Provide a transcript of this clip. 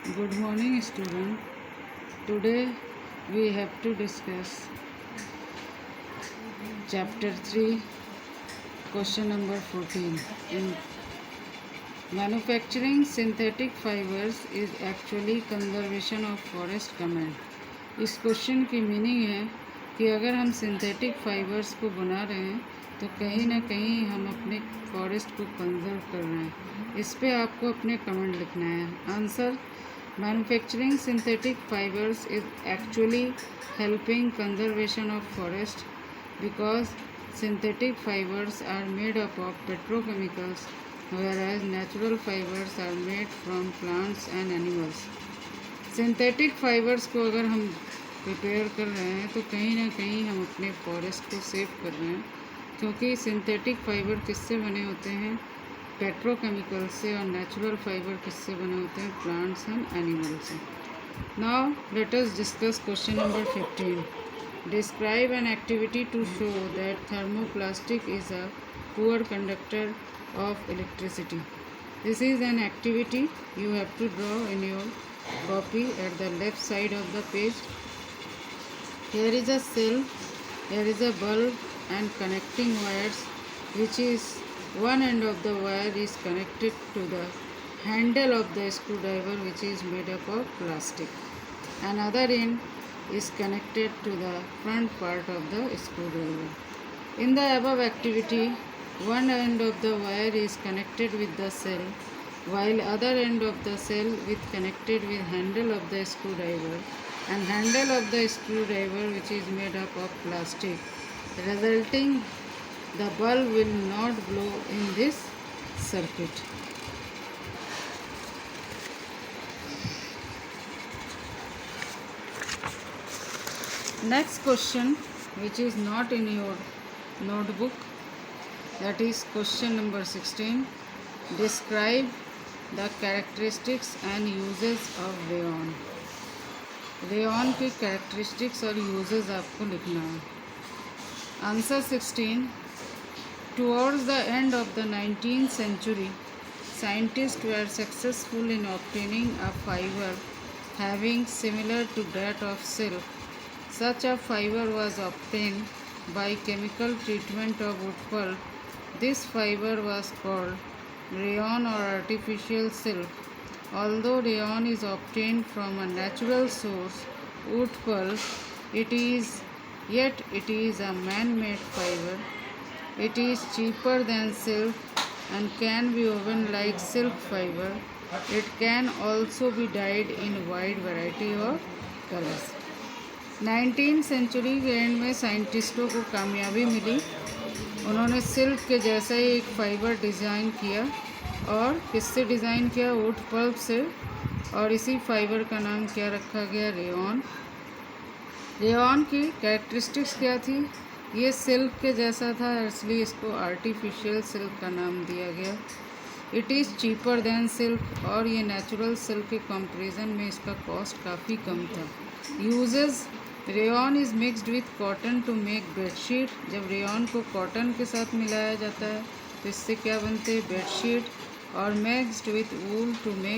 Good morning, student. Today we have to discuss chapter 3, question number 14. In manufacturing synthetic fibers is actually conservation of forest comment. इस question की meaning है कि अगर हम synthetic fibres को बना रहे हैं तो कहीं ना कहीं हम अपने फॉरेस्ट को कंजर्व कर रहे हैं। इस पे आपको अपने कमेंट लिखना है। Answer: manufacturing synthetic fibres is actually helping conservation of forest because synthetic fibers are made up of petrochemicals whereas natural fibers are made from plants and animals. Synthetic fibres को अगर हम प्रिपेयर कर रहे हैं तो कहीं ना कहीं हम अपने फॉरेस्ट को सेव कर रहे हैं, क्योंकि सिंथेटिक फाइबर किससे बने होते हैं? पेट्रोकेमिकल से। और नेचुरल फाइबर किससे बने होते हैं? प्लांट्स एंड एनिमल से। Now let us discuss question number 15. Describe an activity to show that thermoplastic is a poor conductor of electricity. This is an activity you have to draw in your copy at the left side of the page. Here is a cell, here is a bulb and connecting wires, which is one end of the wire is connected to the handle of the screwdriver, which is made up of plastic. Another end is connected to the front part of the screwdriver. In the above activity, one end of the wire is connected with the cell, while other end of the cell is connected with handle of the screwdriver, and handle of the screwdriver which is made up of plastic, resulting the bulb will not blow in this circuit. Next question, which is not in your notebook, that is question number 16. Describe the characteristics and uses of rayon. Rayon के characteristics और uses आपको लिखना है. Answer 16. Towards the end of the 19th century, scientists were successful in obtaining a fiber having similar to that of silk. Such a fiber was obtained by chemical treatment of wood pulp. This fiber was called rayon or artificial silk. Although rayon is obtained from a natural source, wood pulp, it is a man-made fiber. It is cheaper than silk and can be woven like silk fiber. It can also be dyed in wide variety of colors. 19th century के end में साइंटिस्टों को कामयाबी मिली. उन्होंने silk के जैसा ही एक fibre design किया. और किससे डिज़ाइन किया? वुड पल्प से. और इसी फाइबर का नाम क्या रखा गया? रेयॉन. रेयॉन की कैरेक्टरिस्टिक्स क्या थी? ये सिल्क के जैसा था, इसलिए इसको आर्टिफिशियल सिल्क का नाम दिया गया. It is cheaper then silk, और ये नेचुरल सिल्क के कंपैरिजन में इसका कॉस्ट काफ़ी कम था. Uses: rayon is mixed with cotton to make bedsheet. जब रेयॉन को कॉटन के साथ मिलाया जाता है तो इससे क्या बनते हैं? बेडशीट. और mixed with wool to make